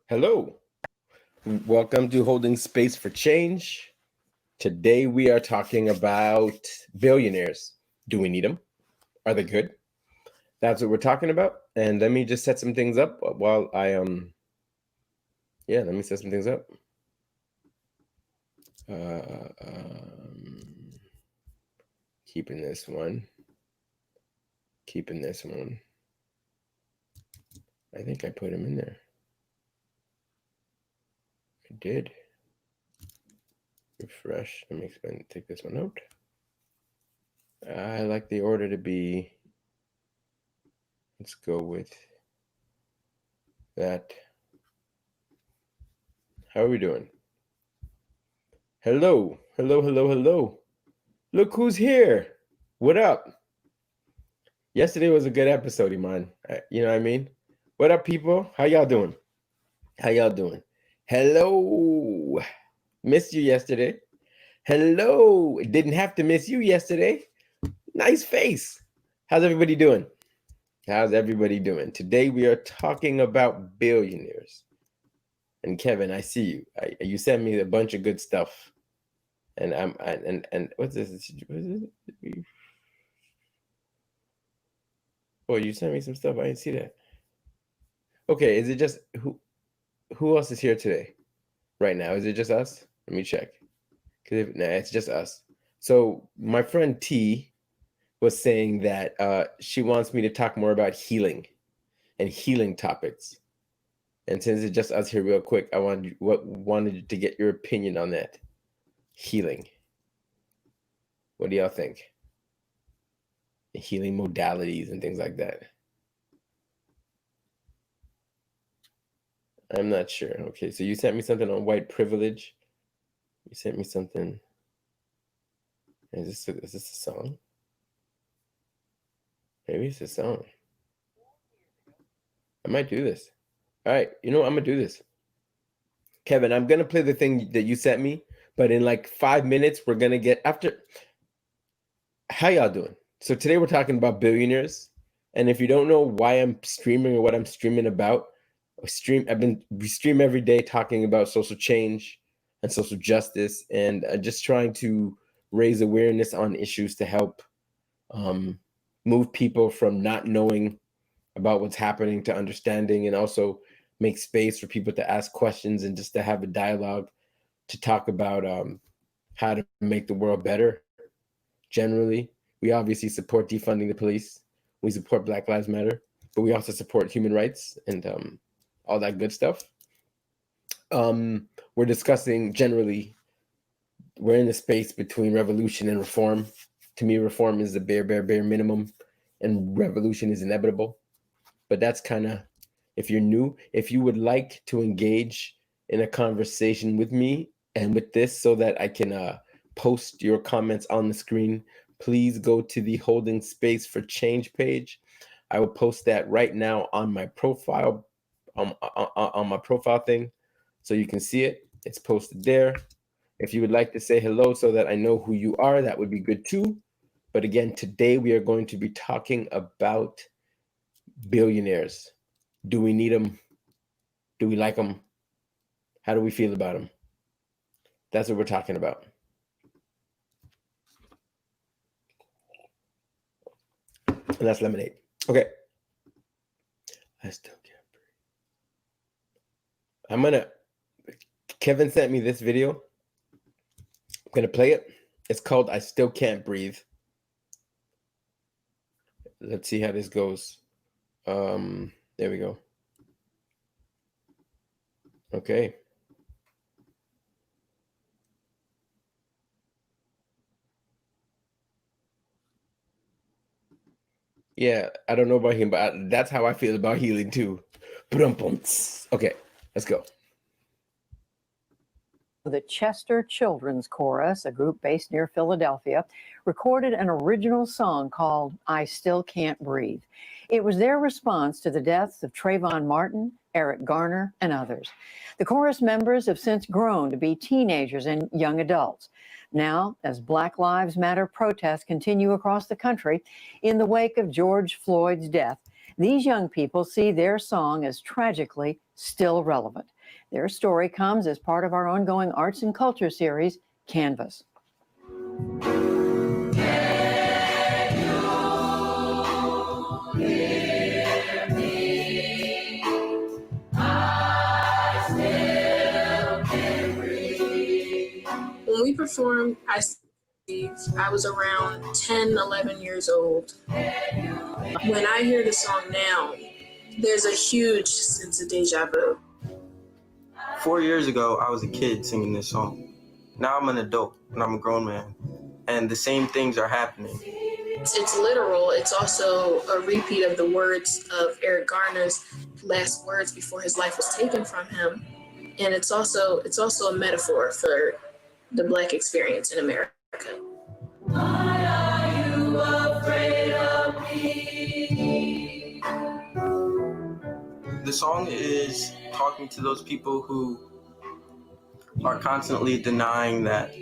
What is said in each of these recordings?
Hello, welcome to Holding Space for Change. Today we are talking about billionaires. Do we need them? Are they good? That's what we're talking about. And let me just set some things up while let me set some things up. Keeping this one. I think I put him in there. I did. Refresh. Let me take this one out. I like the order to be. Let's go with that. How are we doing? Hello. Look who's here. What up? Yesterday was a good episode, Iman. You know what I mean? What up, people? How y'all doing? Hello. Missed you yesterday. Hello. Didn't have to miss you yesterday. Nice face. How's everybody doing? Today we are talking about billionaires. And Kevin, I see you. You sent me a bunch of good stuff. And what's this? Oh, you sent me some stuff. I didn't see that. Okay, is it just who else is here today? Right now, is it just us? Let me check. It's just us. So my friend T was saying that she wants me to talk more about healing and healing topics. And since it's just us here, real quick, I wanted to get your opinion on that. Healing. What do y'all think? Healing modalities and things like that. I'm not sure. Okay, so you sent me something on white privilege. You sent me something. Is this a song? Maybe it's a song. I might do this. All right, you know what? I'm going to do this. Kevin, I'm going to play the thing that you sent me, but in like 5 minutes, we're going to get after. How y'all doing? So today we're talking about billionaires. And if you don't know why I'm streaming or what I'm streaming about, we stream every day talking about social change and social justice and just trying to raise awareness on issues to help move people from not knowing about what's happening to understanding, and also make space for people to ask questions and just to have a dialogue to talk about how to make the world better. Generally, we obviously support defunding the police. We support Black Lives Matter, but we also support human rights and all that good stuff. We're discussing generally, we're in the space between revolution and reform. To me, reform is the bare minimum, and revolution is inevitable. But that's kind of, if you're new, if you would like to engage in a conversation with me and with this so that I can post your comments on the screen, please go to the Holding Space for Change page. I will post that right now on my profile, on my profile thing, so you can see it. It's posted there. If you would like to say hello so that I know who you are, that would be good too. But again, today we are going to be talking about billionaires. Do we need them? Do we like them? How do we feel about them? That's what we're talking about. And that's lemonade. Okay. I still can't breathe. Kevin sent me this video. I'm going to play it. It's called I Still Can't Breathe. Let's see how this goes. There we go. Okay. Yeah, I don't know about him, but that's how I feel about healing too. Okay, let's go. The Chester Children's Chorus, a group based near Philadelphia, recorded an original song called I Still Can't Breathe. It was their response to the deaths of Trayvon Martin, Eric Garner, and others. The chorus members have since grown to be teenagers and young adults. Now, as Black Lives Matter protests continue across the country in the wake of George Floyd's death, these young people see their song as tragically still relevant. Their story comes as part of our ongoing arts and culture series, Canvas. When we performed I was around 10, 11 years old. When I hear the song now, there's a huge sense of deja vu. 4 years ago, I was a kid singing this song. Now I'm an adult and I'm a grown man. And the same things are happening. It's literal. It's also a repeat of the words of Eric Garner's last words before his life was taken from him. And it's also a metaphor for the Black experience in America. Why are you afraid of me? The song is talking to those people who are constantly denying that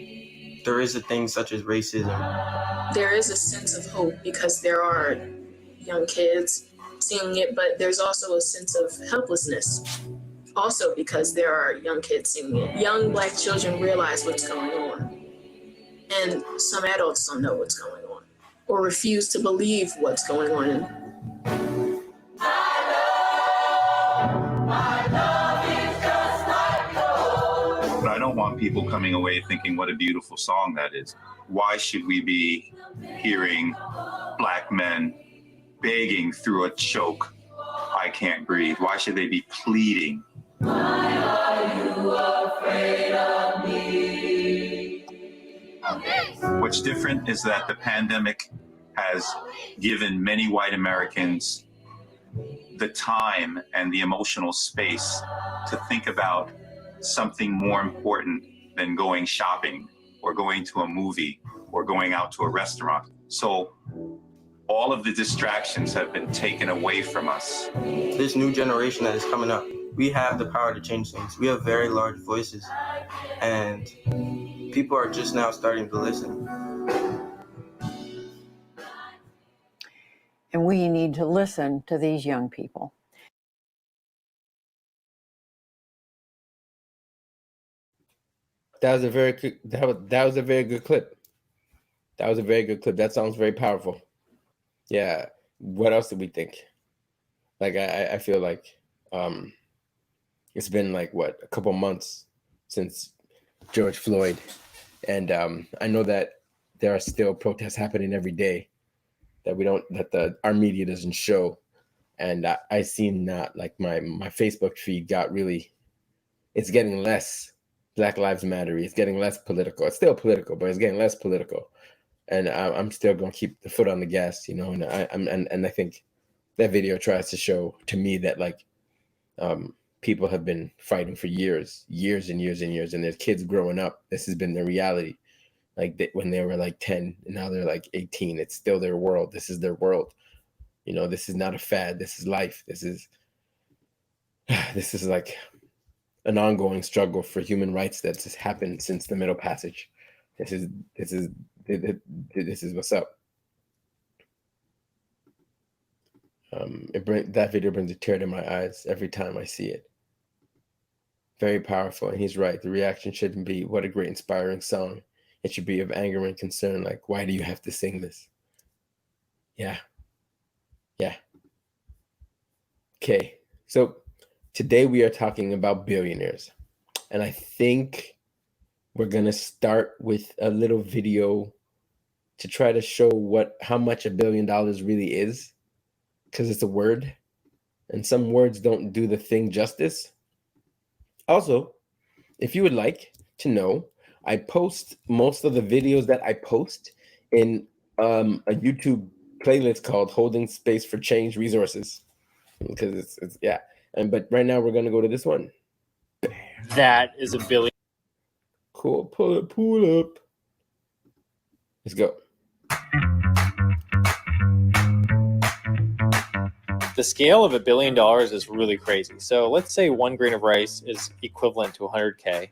there is a thing such as racism. There is a sense of hope because there are young kids singing it, but there's also a sense of helplessness. Also because there are young kids singing it. Young Black children realize what's going on. And some adults don't know what's going on or refuse to believe what's going on. But I don't want people coming away thinking what a beautiful song that is. Why should we be hearing Black men begging through a choke, I can't breathe? Why should they be pleading? Why are you afraid of me? What's different is that the pandemic has given many white Americans the time and the emotional space to think about something more important than going shopping or going to a movie or going out to a restaurant. So all of the distractions have been taken away from us. This new generation that is coming up, we have the power to change things. We have very large voices, and people are just now starting to listen. And we need to listen to these young people. That was a very good, that was a very good clip. That was a very good clip. That sounds very powerful. Yeah. What else did we think? Like I feel like it's been like what, a couple months since George Floyd, and I know that there are still protests happening every day that our media doesn't show, and I seen that like my Facebook feed got really, it's getting less Black Lives Matter. It's getting less political. It's still political, but it's getting less political. And I'm still gonna keep the foot on the gas, you know. And I think that video tries to show to me that like people have been fighting for years and years and years, and there's kids growing up. This has been their reality. Like when they were like 10, and now they're like 18. It's still their world. This is their world. You know, this is not a fad. This is life. This is like an ongoing struggle for human rights that's just happened since the Middle Passage. This is what's up. That video brings a tear to my eyes every time I see it. Very powerful, and he's right. The reaction shouldn't be, what a great inspiring song. It should be of anger and concern, like, why do you have to sing this? Yeah. Okay, so today we are talking about billionaires, and I think we're gonna start with a little video to try to show how much $1 billion really is, because it's a word, and some words don't do the thing justice. Also, if you would like to know, I post most of the videos that I post in a YouTube playlist called Holding Space for Change Resources, because it's yeah. But right now we're gonna go to this one. That is $1 billion. Cool. Pull up. Let's go. The scale of $1 billion is really crazy. So let's say 1 grain of rice is equivalent to 100K,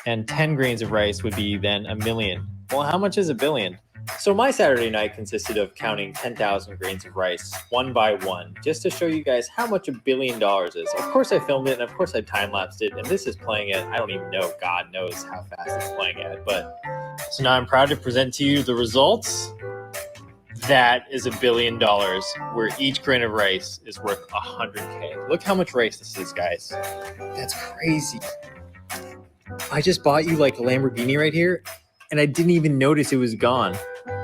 and 10 grains of rice would be then 1 million. Well, how much is $1 billion? So my Saturday night consisted of counting 10,000 grains of rice one by one, just to show you guys how much $1 billion is. Of course I filmed it, and of course I time-lapsed it, and this is playing at, I don't even know, God knows how fast it's playing at, but so now I'm proud to present to you the results. That is $1 billion, where each grain of rice is worth 100K. Look how much rice this is, guys. That's crazy. I just bought you like a Lamborghini right here, and I didn't even notice it was gone.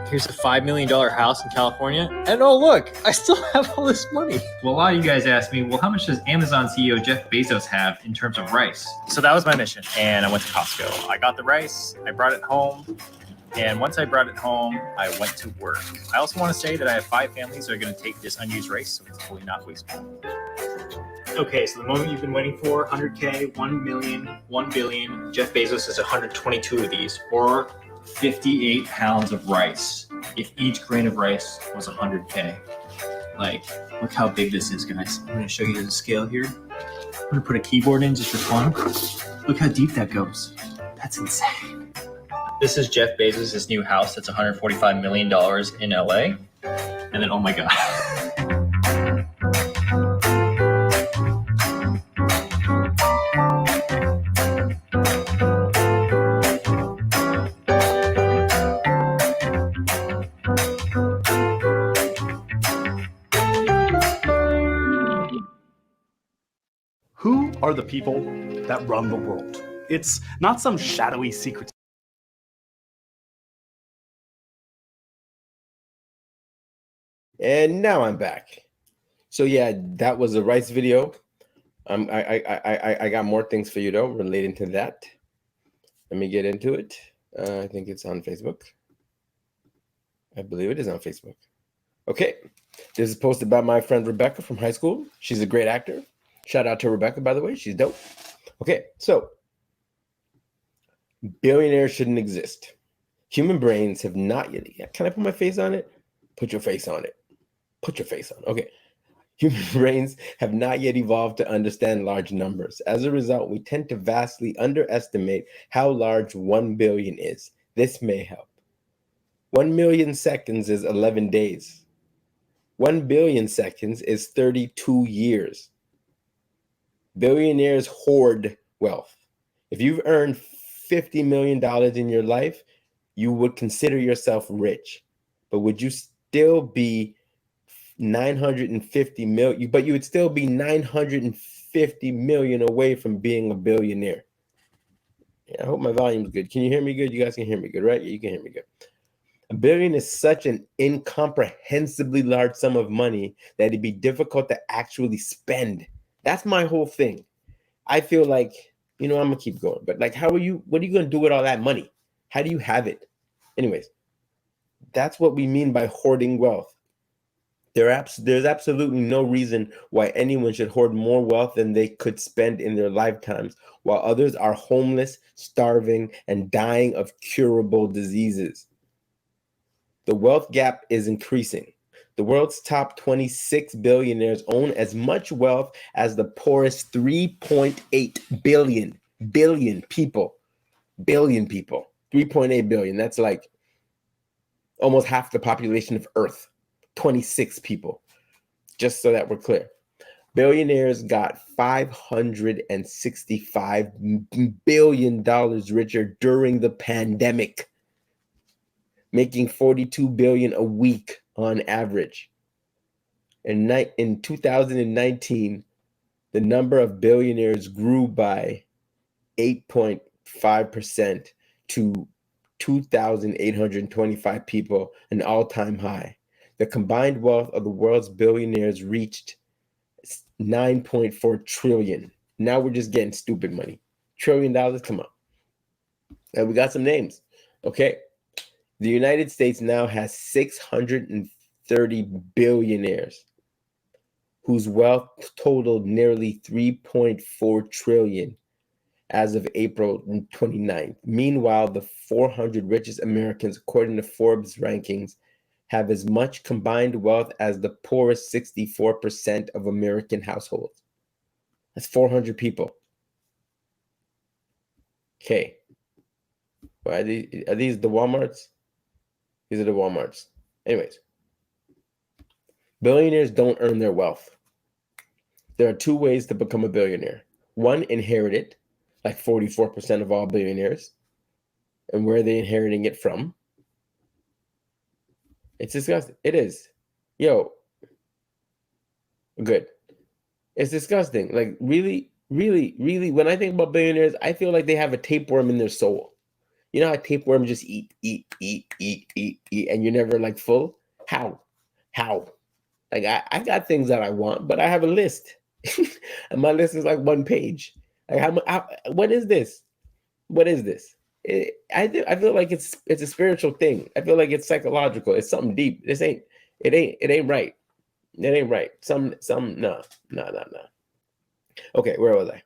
Here's a $5 million house in California, and oh look, I still have all this money. Well, a lot of you guys asked me, well, how much does Amazon CEO Jeff Bezos have in terms of rice? So that was my mission, and I went to Costco. I got the rice, I brought it home, and once I brought it home, I went to work. I also want to say that I have 5 families that are going to take this unused rice, so it's totally not wasteful. Okay, so the moment you've been waiting for, 100K, 1 million, 1 billion. Jeff Bezos has 122 of these, or 58 pounds of rice. If each grain of rice was 100K. Like, look how big this is, guys. I'm going to show you the scale here. I'm going to put a keyboard in just for fun. Look how deep that goes. That's insane. This is Jeff Bezos' new house that's $145 million in LA. And then, oh my God. Who are the people that run the world? It's not some shadowy secret. And now I'm back. So yeah, that was a rice video. I got more things for you though relating to that. Let me get into it. I think it's on Facebook. I believe it is on Facebook. Okay, this is posted by my friend Rebecca from high school. She's a great actor. Shout out to Rebecca, by the way. She's dope. Okay, so billionaires shouldn't exist. Human brains have not yet. Can I put my face on it? Put your face on it. Put your face on it. Okay. Human brains have not yet evolved to understand large numbers. As a result, we tend to vastly underestimate how large 1 billion is. This may help. 1 million seconds is 11 days. 1 billion seconds is 32 years. Billionaires hoard wealth. If you've earned $50 million in your life, you would consider yourself rich. But would you still be 950 million? But you would still be 950 million away from being a billionaire. Yeah, I hope my volume's good. Can you hear me good? You guys can hear me good, right? Yeah, you can hear me good. $1 billion is such an incomprehensibly large sum of money that it'd be difficult to actually spend. That's my whole thing. I feel like, I'm gonna keep going, but like, what are you gonna do with all that money? How do you have it? Anyways, that's what we mean by hoarding wealth. There's absolutely no reason why anyone should hoard more wealth than they could spend in their lifetimes, while others are homeless, starving, and dying of curable diseases. The wealth gap is increasing. The world's top 26 billionaires own as much wealth as the poorest 3.8 billion people. 3.8 billion. That's like almost half the population of Earth. 26 people. Just so that we're clear. Billionaires got $565 billion richer during the pandemic, making $42 billion a week on average. In 2019, the number of billionaires grew by 8.5% to 2,825 people, an all-time high. The combined wealth of the world's billionaires reached 9.4 trillion. Now we're just getting stupid money. $1 trillion, come on. And we got some names. Okay. The United States now has 630 billionaires whose wealth totaled nearly 3.4 trillion as of April 29th. Meanwhile, the 400 richest Americans, according to Forbes rankings, have as much combined wealth as the poorest 64% of American households. That's 400 people. Okay. Well, are these the Walmarts? These are the Walmarts. Anyways, billionaires don't earn their wealth. There are two ways to become a billionaire. One, inherit it, like 44% of all billionaires. And where are they inheriting it from? It's disgusting. It is. Yo, good. It's disgusting. Like, really, really, really, when I think about billionaires, I feel like they have a tapeworm in their soul. You know how tapeworms just eat, and you're never like full? How? Like, I got things that I want, but I have a list. And my list is like one page. Like, what is this? What is this? I feel like it's a spiritual thing. I feel like it's psychological. It's something deep. It ain't right. It ain't right. No. Okay, where was I?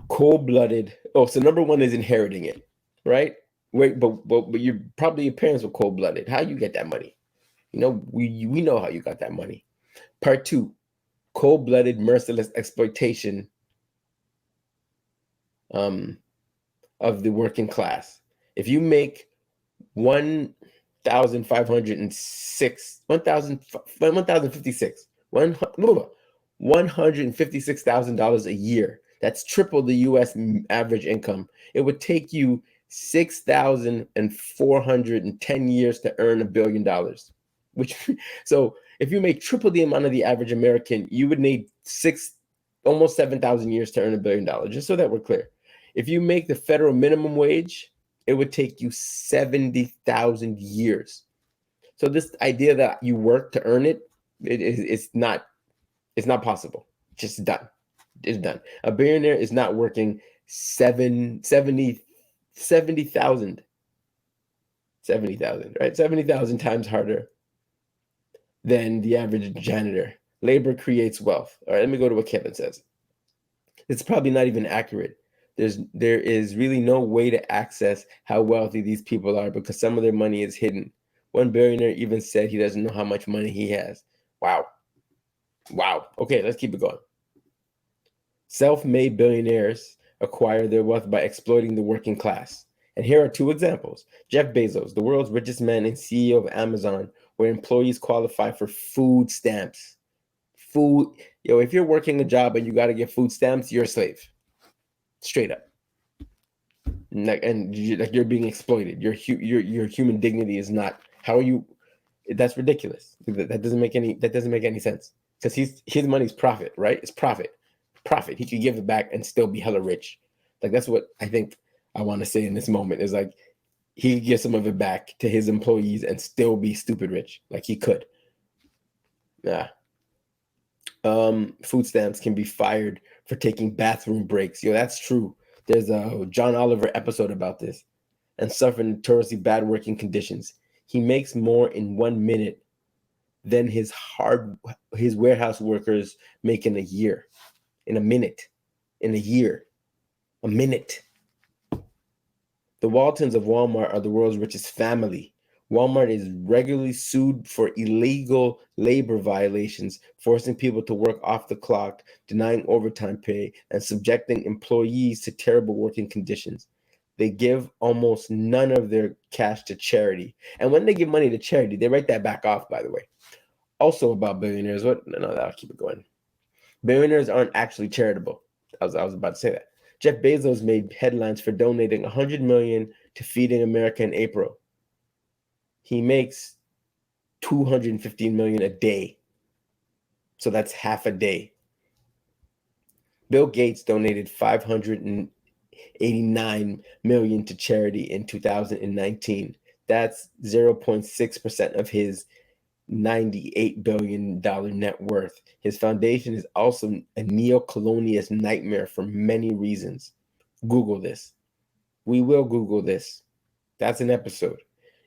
Cold-blooded. Oh, so number one is inheriting it, right? Wait, but probably your parents were cold-blooded. How you get that money? You know, we know how you got that money. Part two, cold-blooded, merciless exploitation of the working class. If you make $156,000 a year, that's triple the U.S. average income. It would take you 6,410 years to earn $1 billion. So if you make triple the amount of the average American, you would need almost 7,000 years to earn $1 billion. Just so that we're clear. If you make the federal minimum wage, it would take you 70,000 years. So this idea that you work to earn it, it's not possible. Just done. It's done. A billionaire is not working 70,000, right? 70,000 times harder than the average janitor. Labor creates wealth. All right, let me go to what Kevin says. It's probably not even accurate. There is really no way to access how wealthy these people are because some of their money is hidden. One billionaire even said he doesn't know how much money he has. Wow. Okay, let's keep it going. Self-made billionaires acquire their wealth by exploiting the working class. And here are two examples. Jeff Bezos, the world's richest man and CEO of Amazon, where employees qualify for food stamps. If you're working a job and you got to get food stamps, you're a slave. Straight up. You're being exploited. Your human dignity is not. How are you? That's ridiculous. That doesn't make any sense. Because his money's profit, right? It's profit. He could give it back and still be hella rich. Like, that's what I think I want to say in this moment is like he could give some of it back to his employees and still be stupid rich. Like, he could. Yeah. Food stamps can be fired for taking bathroom breaks. Yo, that's true. There's a John Oliver episode about this. And suffering notoriously bad working conditions. He makes more in 1 minute than his warehouse workers make in a year. In a minute. In a year. A minute. The Waltons of Walmart are the world's richest family. Walmart is regularly sued for illegal labor violations, forcing people to work off the clock, denying overtime pay, and subjecting employees to terrible working conditions. They give almost none of their cash to charity. And when they give money to charity, they write that back off, by the way. Also about billionaires, I'll keep it going. Billionaires aren't actually charitable. I was about to say that. Jeff Bezos made headlines for donating $100 million to Feeding America in April. He makes $215 million a day. So that's half a day. Bill Gates donated $589 million to charity in 2019. That's 0.6% of his $98 billion net worth. His foundation is also a neo-colonialist nightmare for many reasons. Google this. We will Google this. That's an episode.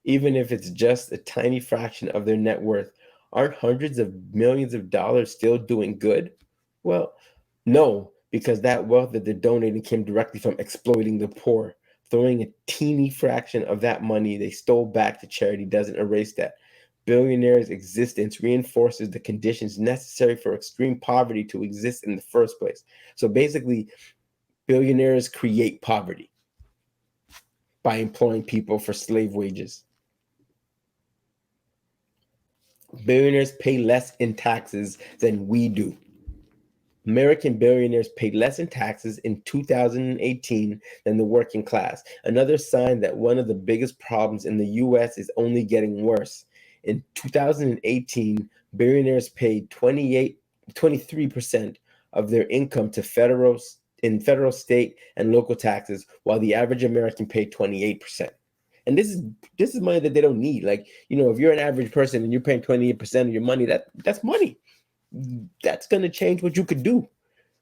Even if it's just a tiny fraction of their net worth, aren't hundreds of millions of dollars still doing good? Well, no, because that wealth that they're donating came directly from exploiting the poor. Throwing a teeny fraction of that money they stole back to charity doesn't erase that. Billionaires' existence reinforces the conditions necessary for extreme poverty to exist in the first place. So basically, billionaires create poverty by employing people for slave wages. Billionaires pay less in taxes than we do. American billionaires paid less in taxes in 2018 than the working class. Another sign that one of the biggest problems in the US is only getting worse. In 2018, billionaires paid 23% of their income to federal, state, and local taxes, while the average American paid 28%. And this is money that they don't need. Like, if you're an average person and you're paying 28% of your money, that's money. That's going to change what you could do.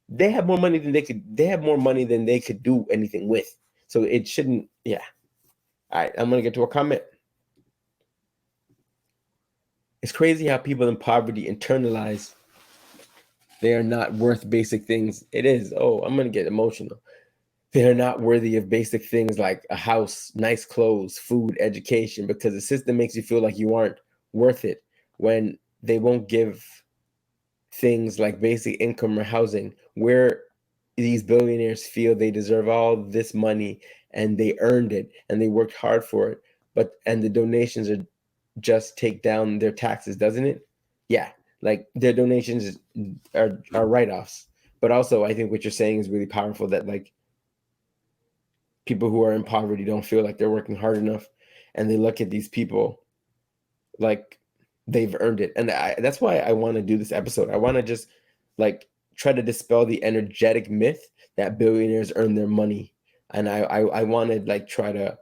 They have more money than they could do anything with. So it shouldn't. Yeah. All right, I'm going to get to a comment. It's crazy how people in poverty internalize they are not worth basic things. It is. Oh, I'm going to get emotional. They are not worthy of basic things like a house, nice clothes, food, education, because the system makes you feel like you aren't worth it when they won't give things like basic income or housing, where these billionaires feel they deserve all this money and they earned it and they worked hard for it, and the donations are just take down their taxes, doesn't it? Yeah, like their donations are write-offs. But also, I think what you're saying is really powerful, that like people who are in poverty don't feel like they're working hard enough, and they look at these people like they've earned it. And that's why I want to do this episode. I want to just like try to dispel the energetic myth that billionaires earn their money. And I want to like try to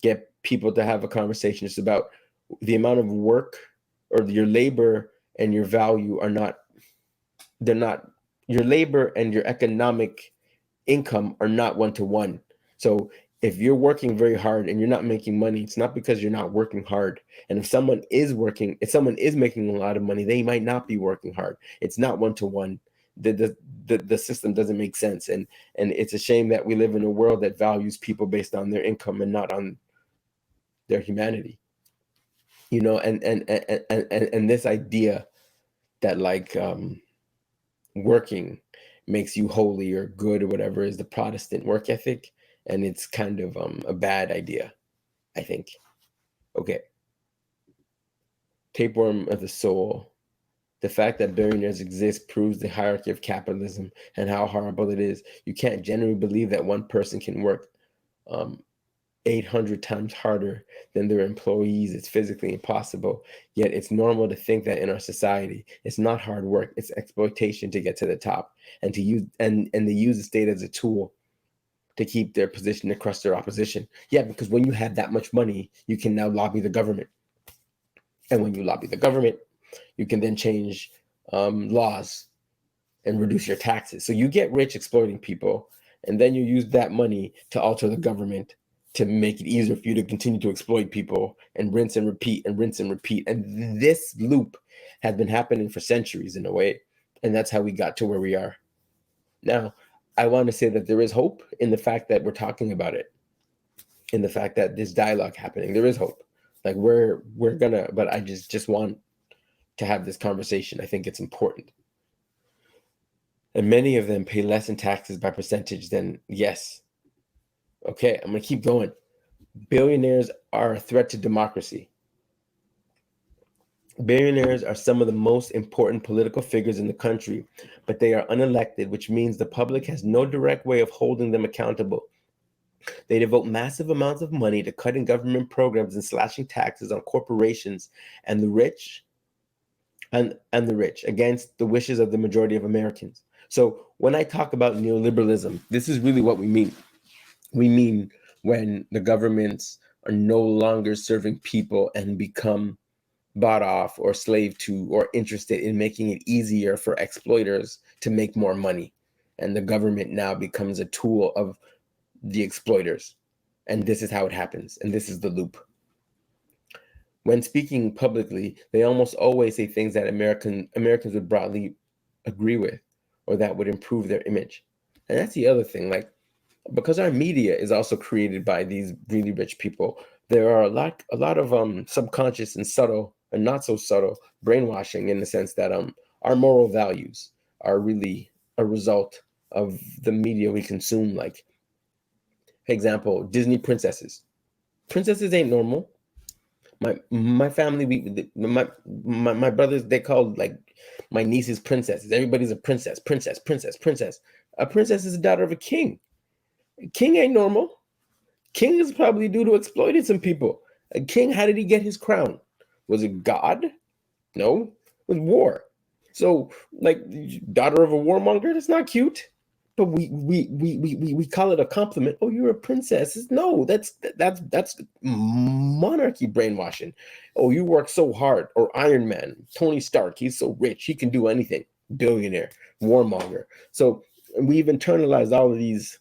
get people to have a conversation just about the amount of work, or your labor and your value your labor and your economic income are not one-to-one. So if you're working very hard and you're not making money, it's not because you're not working hard. And if someone is making a lot of money, they might not be working hard. It's not one-to-one. The system doesn't make sense. And it's a shame that we live in a world that values people based on their income and not on their humanity. And this idea that like working makes you holy or good or whatever is the Protestant work ethic. And it's kind of a bad idea, I think. Okay. Tapeworm of the soul. The fact that billionaires exist proves the hierarchy of capitalism and how horrible it is. You can't genuinely believe that one person can work 800 times harder than their employees. It's physically impossible. Yet it's normal to think that in our society. It's not hard work. It's exploitation to get to the top, and they use the state as a tool to keep their position, to crush their opposition. Yeah, because when you have that much money, you can now lobby the government. And when you lobby the government, you can then change laws and reduce your taxes. So you get rich exploiting people, and then you use that money to alter the government to make it easier for you to continue to exploit people, and rinse and repeat and rinse and repeat. And this loop has been happening for centuries in a way. And that's how we got to where we are. Now, I want to say that there is hope in the fact that we're talking about it, in the fact that this dialogue happening. There is hope. Like we're gonna, but I just want to have this conversation. I think it's important. And many of them pay less in taxes by percentage than yes. Okay, I'm gonna keep going. Billionaires are a threat to democracy. Billionaires are some of the most important political figures in the country, but they are unelected, which means the public has no direct way of holding them accountable. They devote massive amounts of money to cutting government programs and slashing taxes on corporations and the rich, and the rich, against the wishes of the majority of Americans. So when I talk about neoliberalism, this is really what we mean. We mean when the governments are no longer serving people and become bought off or slave to or interested in making it easier for exploiters to make more money. And the government now becomes a tool of the exploiters. And this is how it happens. And this is the loop. When speaking publicly, they almost always say things that Americans would broadly agree with, or that would improve their image. And that's the other thing. Like, because our media is also created by these really rich people, there are a lot of subconscious and subtle and not so subtle brainwashing, in the sense that our moral values are really a result of the media we consume. Like, for example, Disney princesses. Princesses ain't normal. My family, my brothers, they called like my nieces princesses. Everybody's a princess, princess, princess, princess. A princess is the daughter of a king. King ain't normal. King is probably due to exploited some people. A king, how did he get his crown? Was it God? No, it was war. So, like, daughter of a warmonger, that's not cute. But we call it a compliment. Oh, you're a princess. No, that's monarchy brainwashing. Oh, you work so hard. Or Iron Man, Tony Stark, he's so rich, he can do anything. Billionaire, warmonger. So we've internalized all of these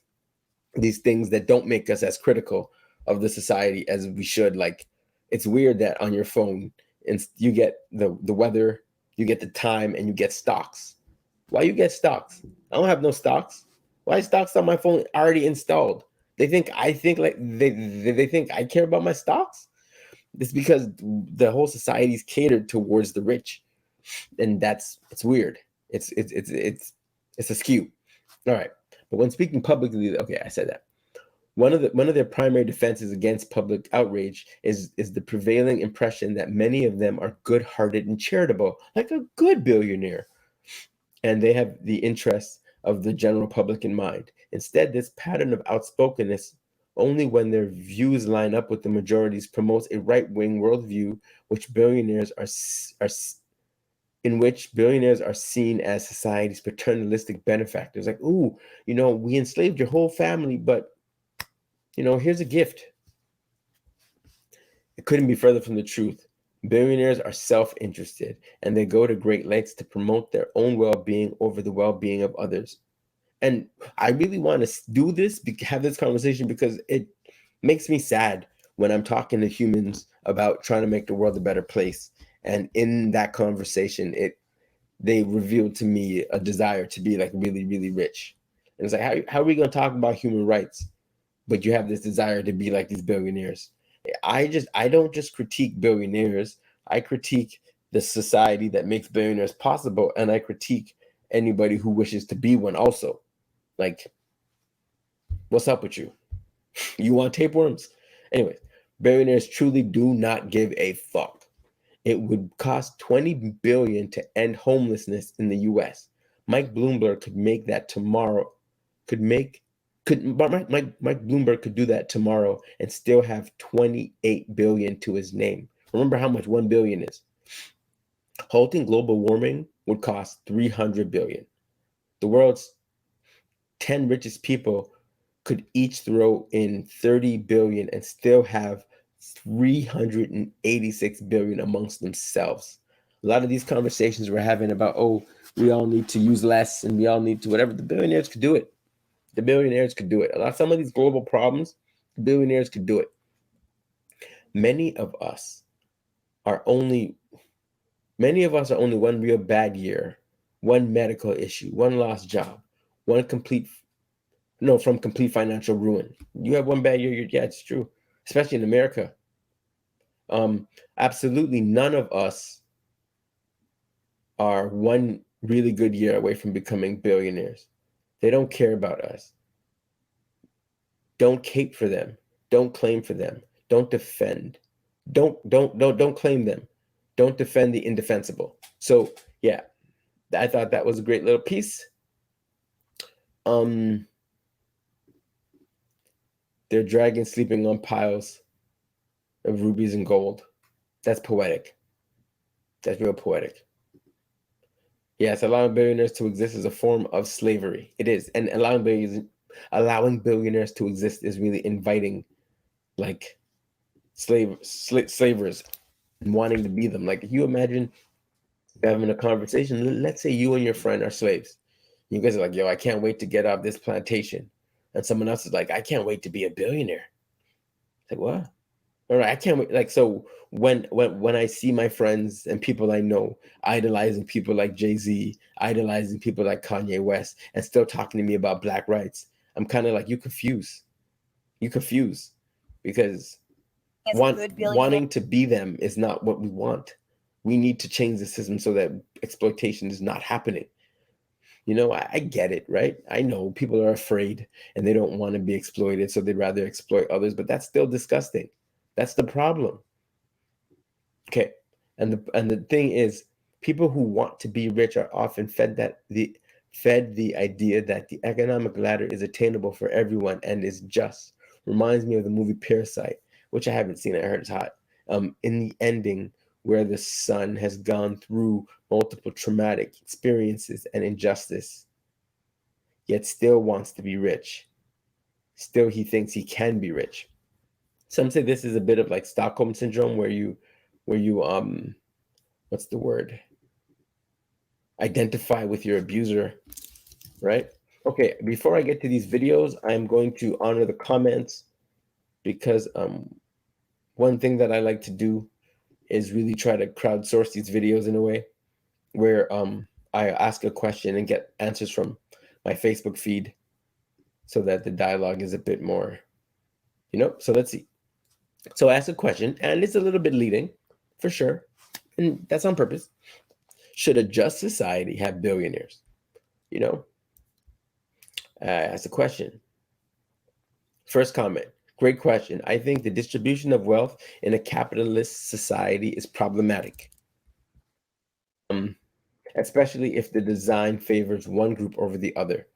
things that don't make us as critical of the society as we should. Like, it's weird that on your phone, and you get the weather, you get the time, and you get stocks. Why you get stocks? I don't have no stocks. Why is stocks on my phone already installed? They think I think like they think I care about my stocks. It's because the whole society's catered towards the rich, and it's weird. It's askew. All right, but when speaking publicly, okay, I said that. One of their primary defenses against public outrage is the prevailing impression that many of them are good-hearted and charitable, like a good billionaire, and they have the interests of the general public in mind. Instead, this pattern of outspokenness, only when their views line up with the majority's, promotes a right-wing worldview in which billionaires are seen as society's paternalistic benefactors. Like, ooh, we enslaved your whole family, but here's a gift. It couldn't be further from the truth. Billionaires are self-interested, and they go to great lengths to promote their own well-being over the well-being of others. And I really want to do this, have this conversation, because it makes me sad when I'm talking to humans about trying to make the world a better place. And in that conversation, they revealed to me a desire to be like really, really rich. And it's like, how are we going to talk about human rights, but you have this desire to be like these billionaires? I don't just critique billionaires. I critique the society that makes billionaires possible, and I critique anybody who wishes to be one also. Like, what's up with you? You want tapeworms? Anyways, billionaires truly do not give a fuck. It would cost $20 billion to end homelessness in the US. Mike Bloomberg could make that tomorrow. Mike Bloomberg could do that tomorrow and still have 28 billion to his name. Remember how much 1 billion is. Halting global warming would cost 300 billion. The world's 10 richest people could each throw in 30 billion and still have 386 billion amongst themselves. A lot of these conversations we're having about, oh, we all need to use less and we all need to whatever, the billionaires could do it. The billionaires could do it. Some of these global problems, the billionaires could do it. Many of us are only one real bad year, one medical issue, one lost job, from complete financial ruin. You have one bad year, yeah, it's true, especially in America. Absolutely none of us are one really good year away from becoming billionaires. They don't care about us. Don't cape for them. Don't claim for them. Don't defend. Don't claim them. Don't defend the indefensible. So yeah, I thought that was a great little piece. They're dragons sleeping on piles of rubies and gold. That's poetic. That's real poetic. Yes, allowing billionaires to exist is a form of slavery. It is. And allowing billionaires to exist is really inviting like slavers and wanting to be them. Like, if you imagine having a conversation, let's say you and your friend are slaves. You guys are like, yo, I can't wait to get off this plantation. And someone else is like, I can't wait to be a billionaire. It's like, what? All right, I can't wait. Like, so when I see my friends and people I know idolizing people like Jay-Z, idolizing people like Kanye West, and still talking to me about Black rights, I'm kind of like, you confused. Because wanting to be them is not what we want. We need to change the system so that exploitation is not happening. I get it, right? I know people are afraid and they don't want to be exploited, so they'd rather exploit others, but that's still disgusting. That's the problem. Okay. And the thing is, people who want to be rich are often fed the idea that the economic ladder is attainable for everyone and is just. Reminds me of the movie Parasite, which I haven't seen. I heard it's hot. In the ending, where the son has gone through multiple traumatic experiences and injustice, yet still wants to be rich. Still, he thinks he can be rich. Some say this is a bit of like Stockholm syndrome, where you what's the word? Identify with your abuser, right? Okay, before I get to these videos, I'm going to honor the comments, because one thing that I like to do is really try to crowdsource these videos in a way where I ask a question and get answers from my Facebook feed, so that the dialogue is a bit more, so let's see. So I ask a question, and it's a little bit leading, for sure, and that's on purpose. Should a just society have billionaires? Ask a question. First comment, great question. I think the distribution of wealth in a capitalist society is problematic, especially if the design favors one group over the other.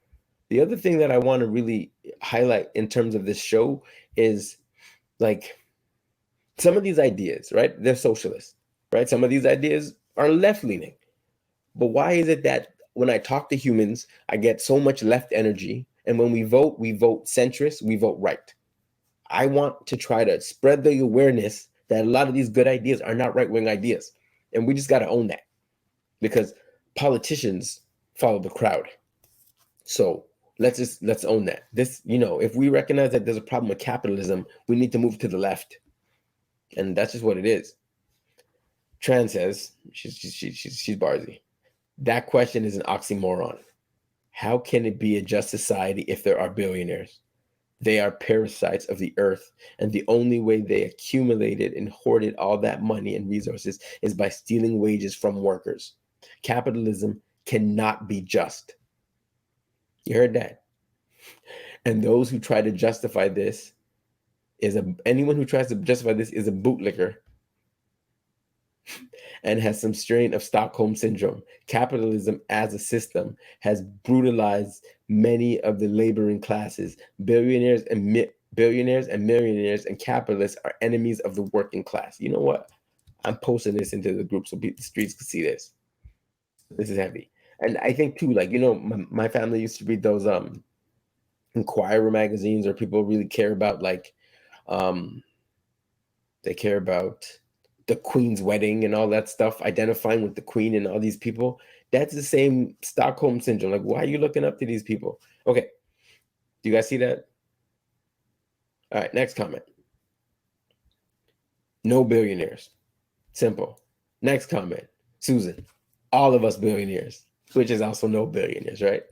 The other thing that I want to really highlight in terms of this show is, like, some of these ideas, right? They're socialist, right? Some of these ideas are left-leaning. But why is it that when I talk to humans, I get so much left energy, and when we vote centrist, we vote right? I want to try to spread the awareness that a lot of these good ideas are not right-wing ideas. And we just got to own that, because politicians follow the crowd. So let's own that. This, if we recognize that there's a problem with capitalism, we need to move to the left. And that's just what it is. Tran says, she's Barzy. That question is an oxymoron. How can it be a just society if there are billionaires? They are parasites of the earth, and the only way they accumulated and hoarded all that money and resources is by stealing wages from workers. Capitalism cannot be just. You heard that? And those who try to justify this anyone who tries to justify this is a bootlicker and has some strain of Stockholm syndrome. Capitalism as a system has brutalized many of the laboring classes. Billionaires and millionaires and capitalists are enemies of the working class. You know what? I'm posting this into the group so the streets can see this. This is heavy. And I think too, like, my family used to read those Inquirer magazines, or people really care about, like, they care about the Queen's wedding and all that stuff, identifying with the Queen and all these people. That's the same Stockholm syndrome. Like, why are you looking up to these people? Okay. Do you guys see that? All right, next comment. No billionaires. Simple. Next comment. Susan, all of us billionaires, which is also no billionaires, right?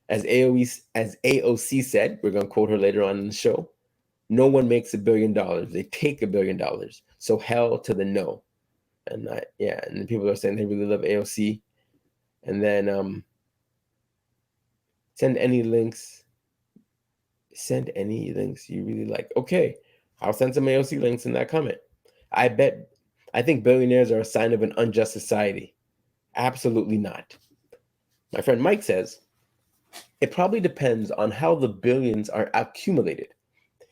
As AOC said, we're going to quote her later on in the show, no one makes $1 billion. They take $1 billion. So hell to the no. And and then people are saying they really love AOC. And then send any links you really like. Okay, I'll send some AOC links in that comment. I think billionaires are a sign of an unjust society. Absolutely not. My friend Mike says, it probably depends on how the billions are accumulated.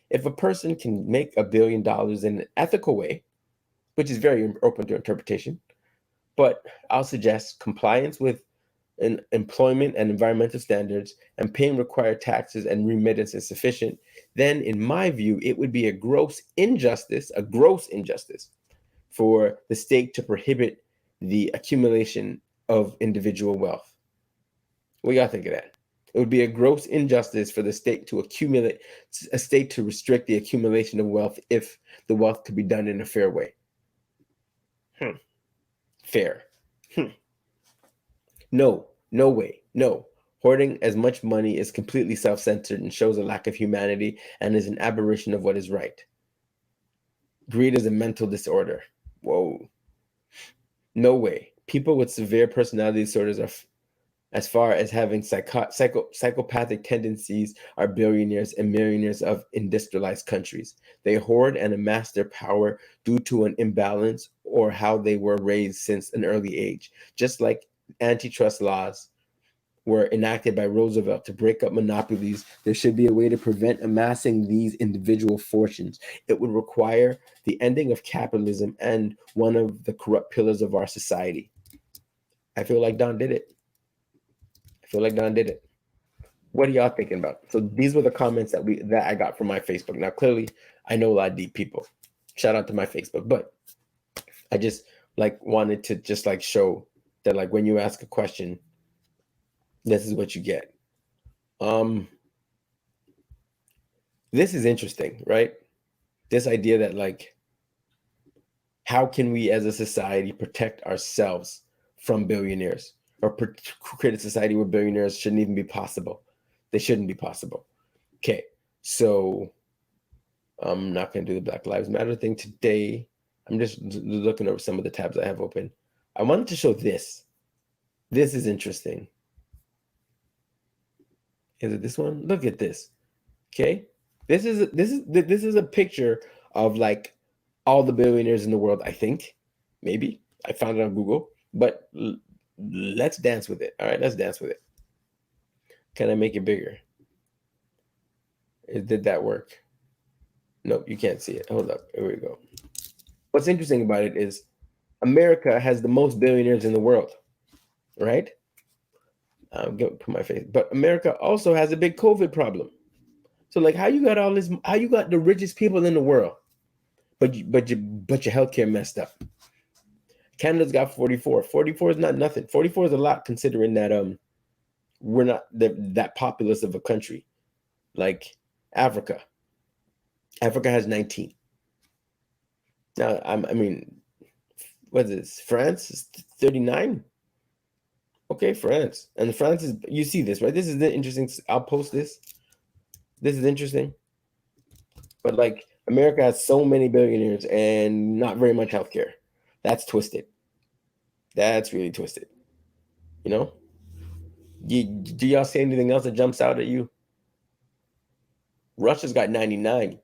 If a person can make $1 billion in an ethical way, which is very open to interpretation, but I'll suggest compliance with employment and environmental standards and paying required taxes and remittance is sufficient, then in my view, it would be a gross injustice for the state to prohibit the accumulation of individual wealth. What do y'all think of that? It would be a gross injustice for the state to restrict the accumulation of wealth if the wealth could be done in a fair way. Fair. No way. No. Hoarding as much money is completely self-centered and shows a lack of humanity and is an aberration of what is right. Greed is a mental disorder. Whoa. No way. People with severe personality disorders as far as having psychopathic tendencies are billionaires and millionaires of industrialized countries. They hoard and amass their power due to an imbalance or how they were raised since an early age. Just like antitrust laws were enacted by Roosevelt to break up monopolies, there should be a way to prevent amassing these individual fortunes. It would require the ending of capitalism and one of the corrupt pillars of our society. I feel like Don did it. What are y'all thinking about? So these were the comments that I got from my Facebook. Now, clearly, I know a lot of deep people. Shout out to my Facebook, but I just wanted to just show that when you ask a question, this is what you get. This is interesting, right? This idea that how can we as a society protect ourselves from billionaires, or create a society where billionaires shouldn't even be possible? They shouldn't be possible. Okay, so I'm not going to do the Black Lives Matter thing today. I'm just looking over some of the tabs I have open. I wanted to show this. This is interesting. Is it this one? Look at this. Okay, this is a picture of all the billionaires in the world. I think, maybe I found it on Google, but let's dance with it. All right, let's dance with it. Can I make it bigger? Did that work? Nope, you can't see it. Hold up. Here we go. What's interesting about it is America has the most billionaires in the world, right? I'm gonna put my face, but America also has a big COVID problem. So how you got all this? How you got the richest people in the world, but your healthcare messed up? Canada's got 44. 44 is not nothing. 44 is a lot considering that we're not that populous of a country like Africa. Africa has 19. Now, I mean, what is this? France is 39. Okay, France. And France is, you see this, right? This is the interesting. I'll post this. This is interesting. But America has so many billionaires and not very much healthcare. That's twisted. That's really twisted. Do y'all see anything else that jumps out at you? Russia's got 99.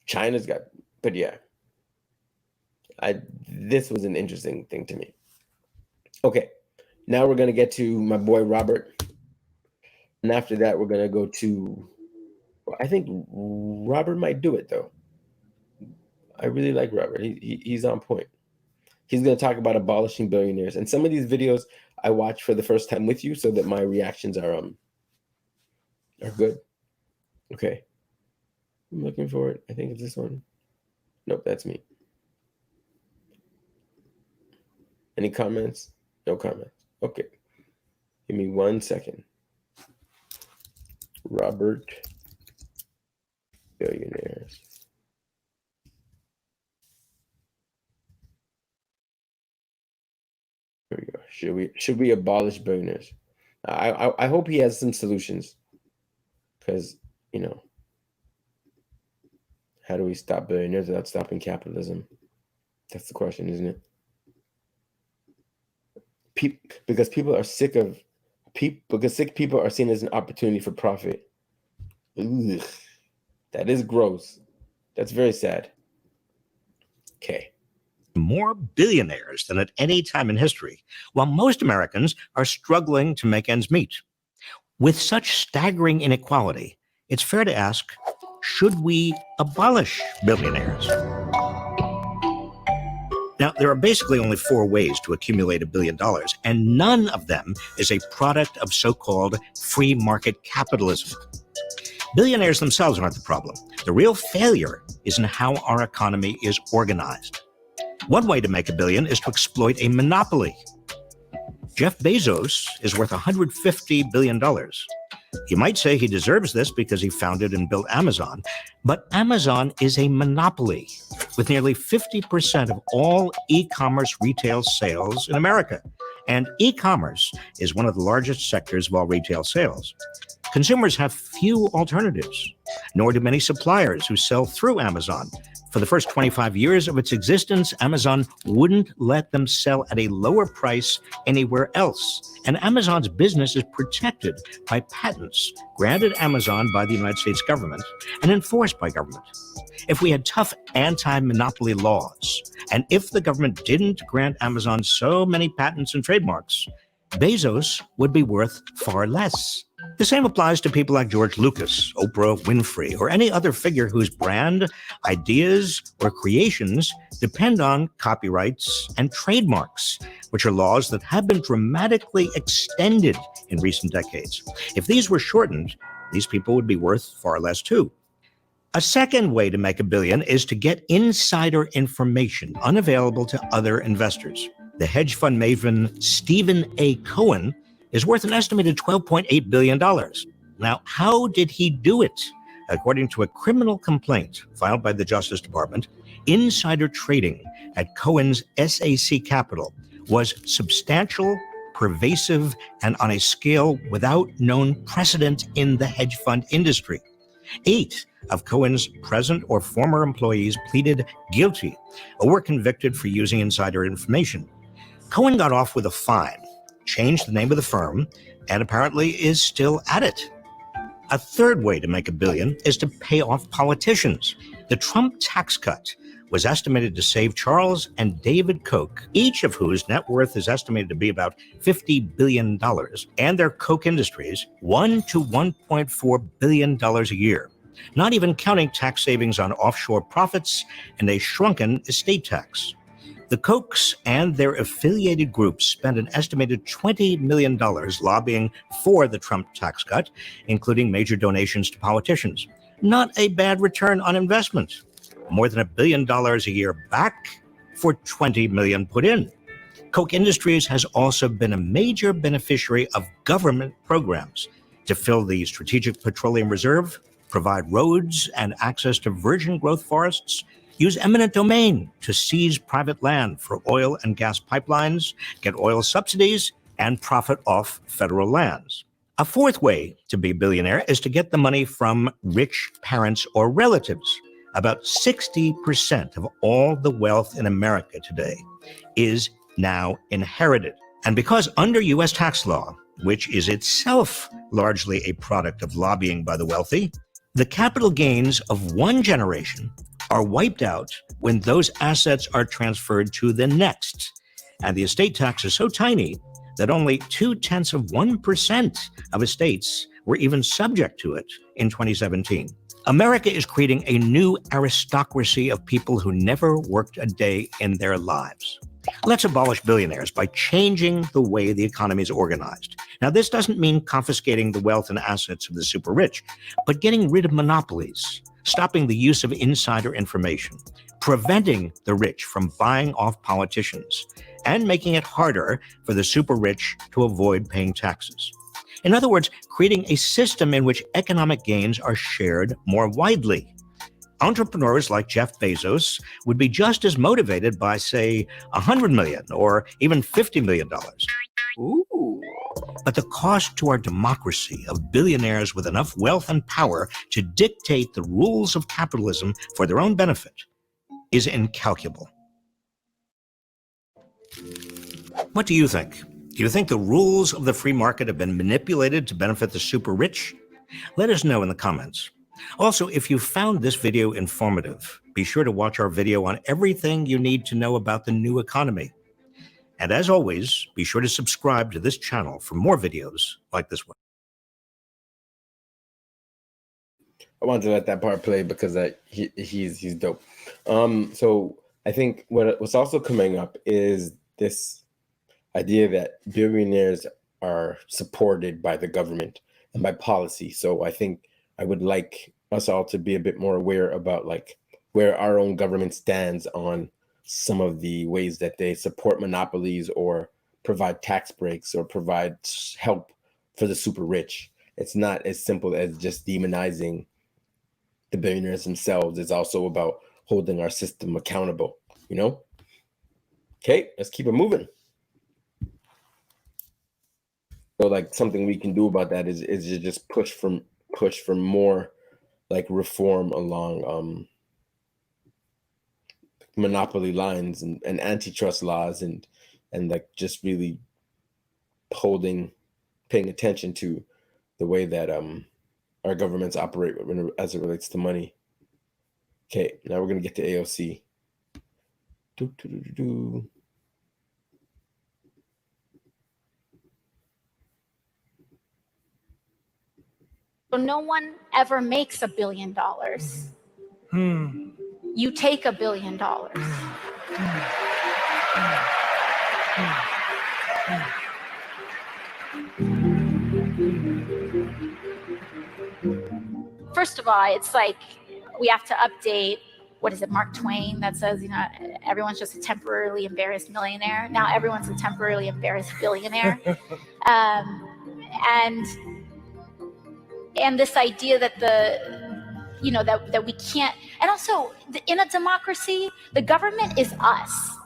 China's got, but yeah. This was an interesting thing to me. Okay, now we're gonna get to my boy Robert. And after that, we're gonna go to, I think Robert might do it though. I really like Robert. He's on point. He's going to talk about abolishing billionaires. And some of these videos I watched for the first time with you so that my reactions are good. Okay. I'm looking for it. I think it's this one. Nope, that's me. Any comments? No comments. Okay. Give me 1 second. Robert, billionaires. Here we go. Should we abolish billionaires? I hope he has some solutions, because how do we stop billionaires without stopping capitalism? That's the question, isn't it? Because people are sick of because sick people are seen as an opportunity for profit. Ugh, that is gross. That's very sad. Okay. More billionaires than at any time in history, while most Americans are struggling to make ends meet. With such staggering inequality, it's fair to ask, should we abolish billionaires? Now, there are basically only 4 ways to accumulate $1 billion, and none of them is a product of so-called free market capitalism. Billionaires themselves aren't the problem. The real failure is in how our economy is organized. One way to make $1 billion is to exploit a monopoly. Jeff Bezos is worth $150 billion. You might say he deserves this because he founded and built Amazon, but Amazon is a monopoly with nearly 50% of all e-commerce retail sales in America. And e-commerce is one of the largest sectors of all retail sales. Consumers have few alternatives, nor do many suppliers who sell through Amazon. For the first 25 years of its existence, Amazon wouldn't let them sell at a lower price anywhere else. And Amazon's business is protected by patents granted Amazon by the United States government and enforced by government. If we had tough anti-monopoly laws, and if the government didn't grant Amazon so many patents and trademarks, Bezos would be worth far less. The same applies to people like George Lucas, Oprah Winfrey, or any other figure whose brand, ideas, or creations depend on copyrights and trademarks, which are laws that have been dramatically extended in recent decades. If these were shortened, these people would be worth far less too. A second way to make a billion is to get insider information unavailable to other investors. The hedge fund maven Stephen A. Cohen is worth an estimated $12.8 billion. Now, how did he do it? According to a criminal complaint filed by the Justice Department, insider trading at Cohen's SAC Capital was substantial, pervasive, and on a scale without known precedent in the hedge fund industry. 8 of Cohen's present or former employees pleaded guilty or were convicted for using insider information. Cohen got off with a fine, changed the name of the firm, and apparently is still at it. A third way to make a billion is to pay off politicians. The Trump tax cut was estimated to save Charles and David Koch, each of whose net worth is estimated to be about $50 billion, and their Koch industries $1 to $1.4 billion a year, not even counting tax savings on offshore profits and a shrunken estate tax. The Kochs and their affiliated groups spent an estimated $20 million lobbying for the Trump tax cut, including major donations to politicians. Not a bad return on investment. More than $1 billion a year back for $20 million put in. Koch Industries has also been a major beneficiary of government programs to fill the Strategic Petroleum Reserve, provide roads and access to virgin growth forests, use eminent domain to seize private land for oil and gas pipelines, get oil subsidies, and profit off federal lands. A fourth way to be a billionaire is to get the money from rich parents or relatives. About 60% of all the wealth in America today is now inherited. And because under U.S. tax law, which is itself largely a product of lobbying by the wealthy, the capital gains of one generation are wiped out when those assets are transferred to the next. And the estate tax is so tiny that only 0.2% of estates were even subject to it in 2017. America is creating a new aristocracy of people who never worked a day in their lives. Let's abolish billionaires by changing the way the economy is organized. Now, this doesn't mean confiscating the wealth and assets of the super rich, but getting rid of monopolies, stopping the use of insider information, preventing the rich from buying off politicians, and making it harder for the super rich to avoid paying taxes. In other words, creating a system in which economic gains are shared more widely. Entrepreneurs like Jeff Bezos would be just as motivated by, say, $100 million or even $50 million. Ooh. But the cost to our democracy of billionaires with enough wealth and power to dictate the rules of capitalism for their own benefit is incalculable. What do you think? Do you think the rules of the free market have been manipulated to benefit the super rich? Let us know in the comments. Also, if you found this video informative, be sure to watch our video on everything you need to know about the new economy. And as always, be sure to subscribe to this channel for more videos like this one. I wanted to let that part play because he's dope. So I think what's also coming up is this idea that billionaires are supported by the government and by policy. So I think I would like us all to be a bit more aware about like where our own government stands on some of the ways that they support monopolies or provide tax breaks or provide help for the super rich. It's not as simple as just demonizing the billionaires themselves. It's also about holding our system accountable, you know? Okay, let's keep it moving. So like something we can do about that is to just push for more like reform along monopoly lines and antitrust laws and like just really paying attention to the way that our governments operate as it relates to money. Okay, now we're gonna get to AOC. So no one ever makes $1 billion. You take $1 billion. First of all, it's like we have to update, what is it, Mark Twain, that says, you know, everyone's just a temporarily embarrassed millionaire. Now everyone's a temporarily embarrassed billionaire. And this idea that that we can't, and also in a democracy, the government is us.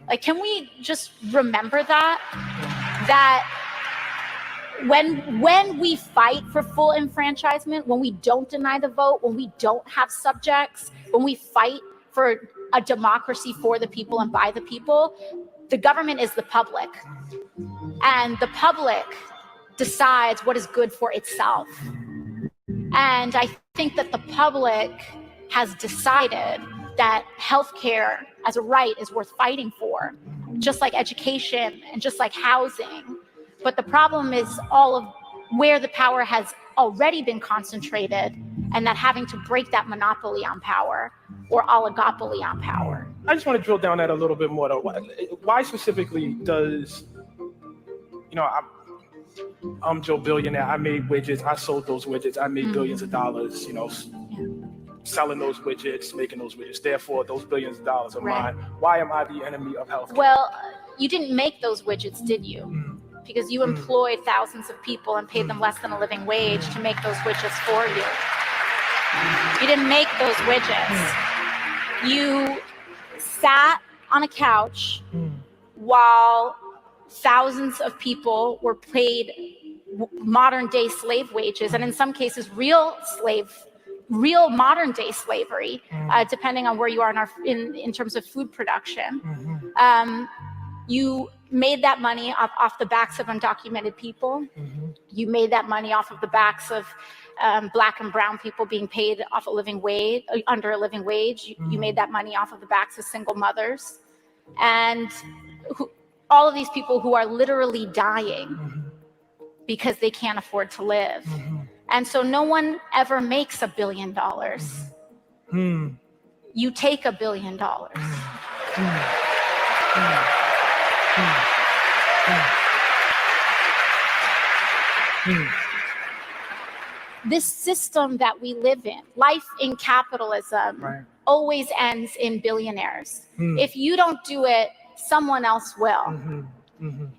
Like, can we just remember that when we fight for full enfranchisement, when we don't deny the vote, when we don't have subjects, when we fight for a democracy for the people and by the people, the government is the public. And the public decides what is good for itself. And I think that the public has decided that healthcare as a right is worth fighting for, just like education and just like housing. But the problem is all of where the power has already been concentrated, and that having to break that monopoly on power or oligopoly on power. I just want to drill down that a little bit more, though. Why specifically does, I'm Joe Billionaire. I made widgets. I sold those widgets. I made billions of dollars, selling those widgets, making those widgets. Therefore, those billions of dollars are mine. Why am I the enemy of healthcare? Well, you didn't make those widgets, did you? Because you employed thousands of people and paid them less than a living wage to make those widgets for you. You didn't make those widgets. You sat on a couch while thousands of people were paid modern day slave wages, and in some cases real modern day slavery, depending on where you are in terms of food production. You made that money off the backs of undocumented people. You made that money off of the backs of Black and brown people being paid off a living wage, under a living wage. You made that money off of the backs of single mothers, and all of these people who are literally dying because they can't afford to live. And so no one ever makes $1 billion. You take $1 billion. This system that we live in, life in capitalism, always ends in billionaires. If you don't do it, someone else will.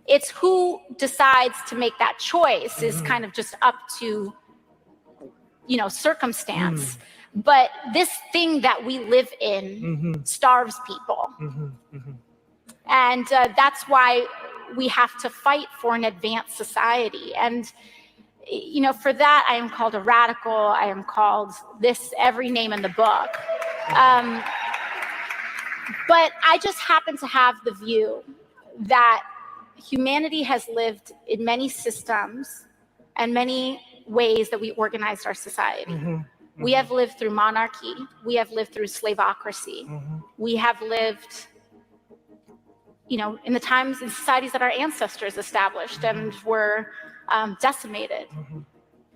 It's who decides to make that choice is kind of just up to, circumstance. But this thing that we live in starves people. And that's why we have to fight for an advanced society. And, for that, I am called a radical. I am called every name in the book. But I just happen to have the view that humanity has lived in many systems and many ways that we organized our society. We have lived through monarchy. We have lived through slaveocracy. We have lived, in the times and societies that our ancestors established and were decimated.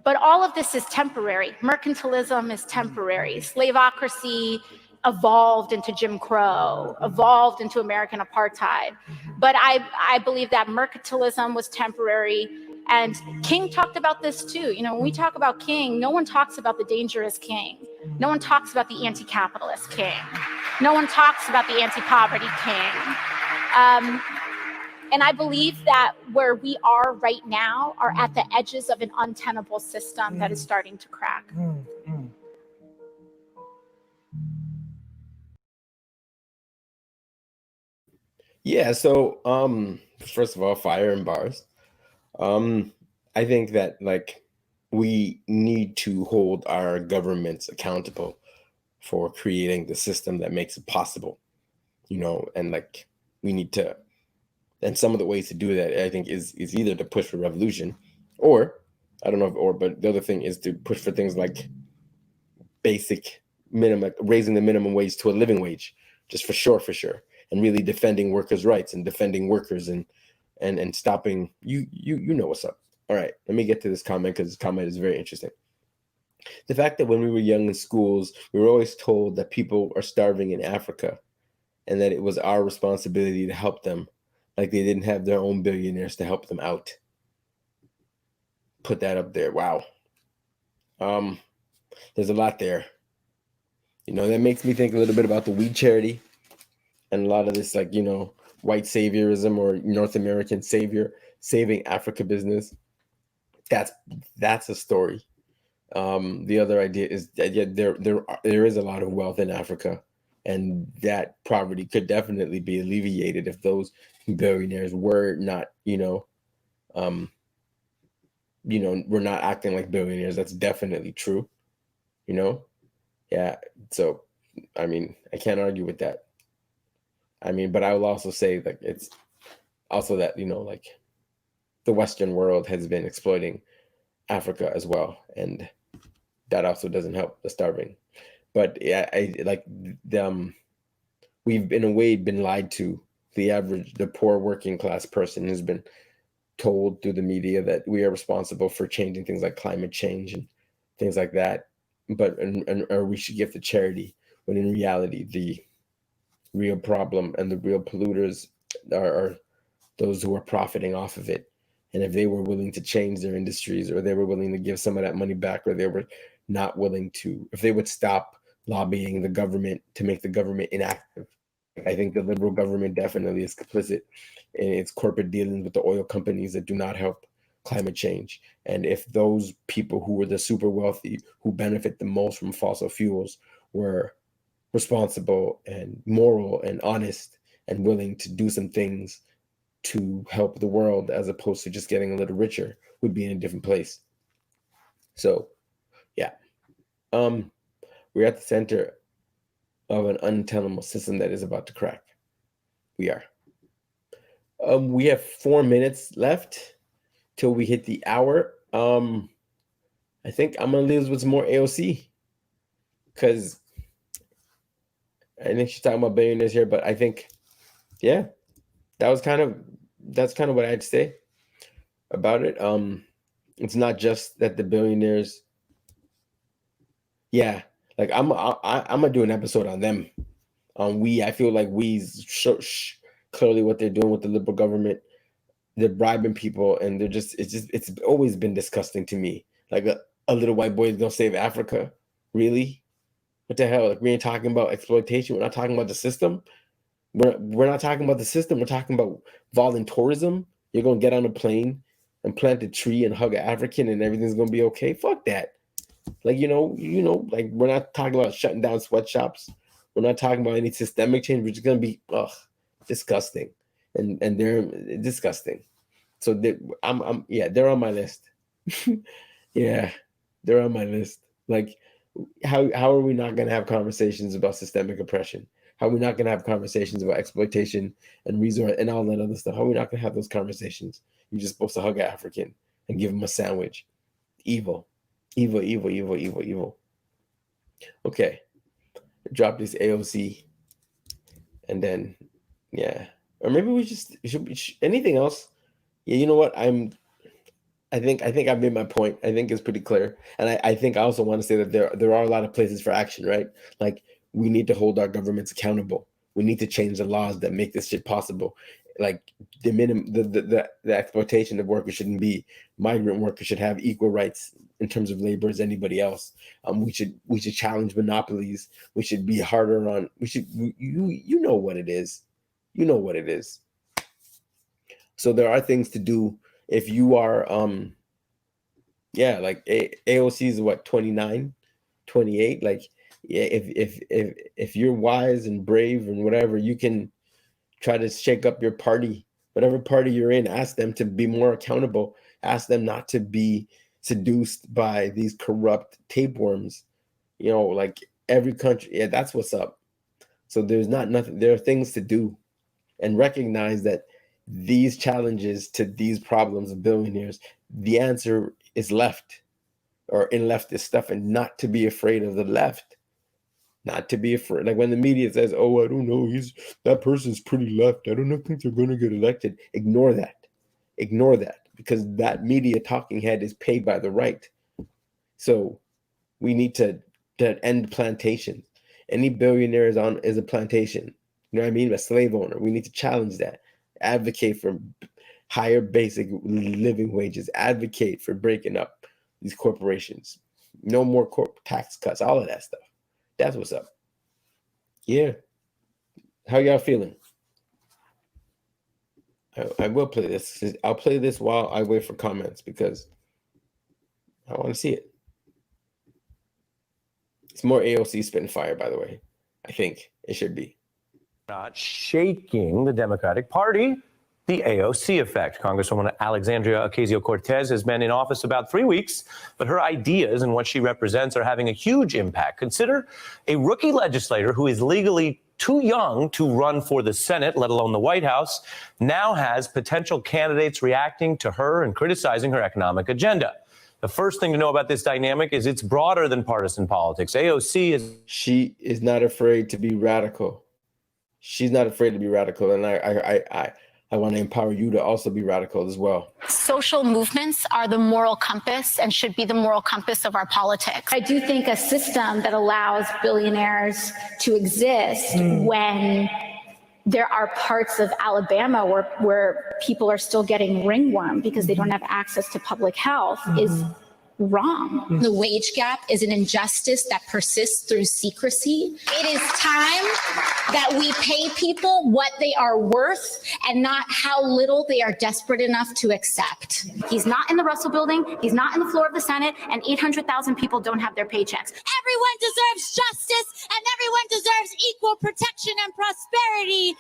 But all of this is temporary. Mercantilism is temporary. Slaveocracy evolved into Jim Crow, evolved into American apartheid. But I believe that mercantilism was temporary. And King talked about this too. When we talk about King, no one talks about the dangerous king. No one talks about the anti-capitalist king. No one talks about the anti-poverty king. And I believe that where we are right now are at the edges of an untenable system that is starting to crack. Yeah, so first of all, fire and bars. I think that we need to hold our governments accountable for creating the system that makes it possible and like we need to, and some of the ways to do that, I think, is either to push for revolution, or I don't know if but the other thing is to push for things like basic minimum, like raising the minimum wage to a living wage, just for sure, and really defending workers' rights and defending workers and stopping you know what's up. All right, let me get to this comment because this comment is very interesting. The fact that when we were young in schools, we were always told that people are starving in Africa and that it was our responsibility to help them, like they didn't have their own billionaires to help them out. Put that up there. Wow. There's a lot there. That makes me think a little bit about the weed charity and a lot of this, like, white saviorism or North American saving Africa business. That's a story. The other idea is that there is a lot of wealth in Africa, and that poverty could definitely be alleviated if those billionaires were not, we're not acting like billionaires. That's definitely true. Yeah. So, I mean, I can't argue with that. I mean, but I will also say that it's also that, like the Western world has been exploiting Africa as well. And that also doesn't help the starving. But yeah, we've in a way been lied to. The poor working class person has been told through the media that we are responsible for changing things like climate change and things like that. But or we should give to charity, when in reality the real problem and the real polluters are those who are profiting off of it. And if they were willing to change their industries, or they were willing to give some of that money back, or they were not willing to, if they would stop lobbying the government to make the government inactive. I think the liberal government definitely is complicit in its corporate dealings with the oil companies that do not help climate change. And if those people who were the super wealthy, who benefit the most from fossil fuels, were responsible and moral and honest and willing to do some things to help the world, as opposed to just getting a little richer, would be in a different place. So, yeah. We're at the center of an untenable system that is about to crack. We are. We have 4 minutes left till we hit the hour. I think I'm gonna leave with some more AOC, because I think she's talking about billionaires here, but I think, yeah, that's kind of what I had to say about it. It's not just that the billionaires, yeah, like I'm gonna do an episode on them. I feel like clearly what they're doing with the liberal government. They're bribing people, and it's always been disgusting to me. Like a little white boy is gonna save Africa, really? What the hell? Like, we ain't talking about exploitation. We're not talking about the system. We're not talking about the system. We're talking about voluntourism. You're gonna get on a plane and plant a tree and hug an African, and everything's gonna be okay. Fuck that. Like, like, we're not talking about shutting down sweatshops. We're not talking about any systemic change. We're just gonna be disgusting, and they're disgusting. So they're on my list. Yeah, they're on my list. Like, how are we not gonna have conversations about systemic oppression? How are we not gonna have conversations about exploitation and resource and all that other stuff? How are we not gonna have those conversations? You're just supposed to hug an African and give him a sandwich. Evil. Okay, drop this AOC, and then, yeah, or maybe we should anything else. Yeah, you know what? I think I've made my point. I think it's pretty clear, and I think I also want to say that there are a lot of places for action, right? Like, we need to hold our governments accountable. We need to change the laws that make this shit possible. Like, the exploitation of workers shouldn't be. Migrant workers should have equal rights in terms of labor as anybody else. We should challenge monopolies. We should be harder on. You know what it is. You know what it is. So there are things to do if you are like AOC is what, 29, 28. Like, yeah, if you're wise and brave and whatever, you can try to shake up your party, whatever party you're in. Ask them to be more accountable. Ask them not to be seduced by these corrupt tapeworms. Like, every country, yeah, that's what's up. So there's not nothing. There are things to do, and recognize that these challenges to these problems of billionaires, the answer is left, or in leftist stuff, and not to be afraid of the left. Not to be afraid. Like when the media says, "Oh, I don't know, that person's pretty left. I don't think they're going to get elected." Ignore that. Ignore that, because that media talking head is paid by the right. So we need to end plantation. Any billionaire is a plantation. You know what I mean? A slave owner. We need to challenge that. Advocate for higher basic living wages. Advocate for breaking up these corporations. No more tax cuts. All of that stuff. That's what's up. Yeah. How y'all feeling? I will play this. I'll play this while I wait for comments because I want to see it. It's more AOC spitting fire, by the way. I think it should be. Not shaking the Democratic Party, the AOC effect. Congresswoman Alexandria Ocasio-Cortez has been in office about 3 weeks, but her ideas and what she represents are having a huge impact. Consider a rookie legislator who is legally too young to run for the Senate, let alone the White House, now has potential candidates reacting to her and criticizing her economic agenda. The first thing to know about this dynamic is it's broader than partisan politics. She is not afraid to be radical. She's not afraid to be radical, and I want to empower you to also be radical as well. Social movements are the moral compass and should be the moral compass of our politics. I do think a system that allows billionaires to exist when there are parts of Alabama where people are still getting ringworm because they don't have access to public health is wrong. The wage gap is an injustice that persists through secrecy. It is time that we pay people what they are worth and not how little they are desperate enough to accept. He's not in the Russell building, he's not in the floor of the Senate, and 800,000 people don't have their paychecks. Everyone deserves justice and everyone deserves equal protection and prosperity.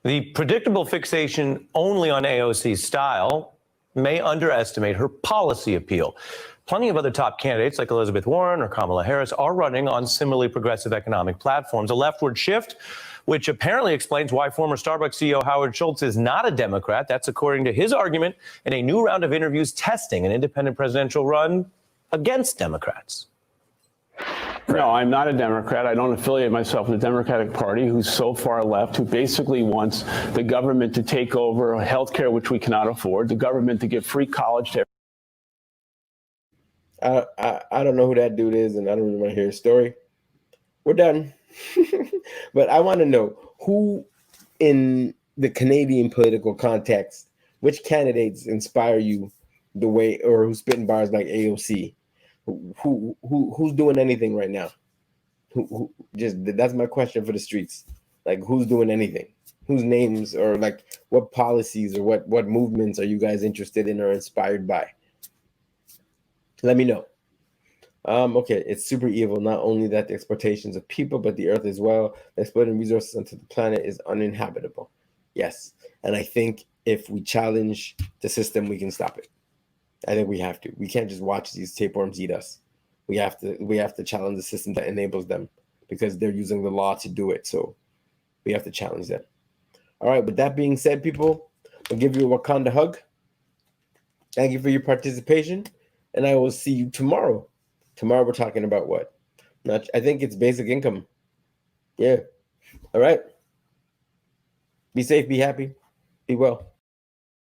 The predictable fixation only on AOC's style may underestimate her policy appeal. Plenty of other top candidates like Elizabeth Warren or Kamala Harris are running on similarly progressive economic platforms. A leftward shift, which apparently explains why former Starbucks CEO Howard Schultz is not a Democrat. That's according to his argument in a new round of interviews testing an independent presidential run against Democrats. No, I'm not a Democrat. I don't affiliate myself with the Democratic Party, who's so far left, who basically wants the government to take over health care, which we cannot afford, the government to give free college to I don't know who that dude is, and I don't really want to hear his story. We're done. But I want to know who in the Canadian political context, which candidates inspire you the way, or who's spitting bars like AOC? Who's doing anything right now? Who just, that's my question for the streets. Like, who's doing anything? Whose names, or like what policies or what movements are you guys interested in or inspired by? Let me know. Okay, it's super evil. Not only that the exploitations of people, but the earth as well. The exploiting resources onto the planet is uninhabitable. Yes, and I think if we challenge the system, we can stop it. I think we have to. We can't just watch these tapeworms eat us. We have to challenge the system that enables them, because they're using the law to do it. So we have to challenge them. All right, with that being said, people, I'll give you a Wakanda hug. Thank you for your participation, and I will see you tomorrow. Tomorrow we're talking about what? I think it's basic income. Yeah. All right. Be safe, be happy, be well.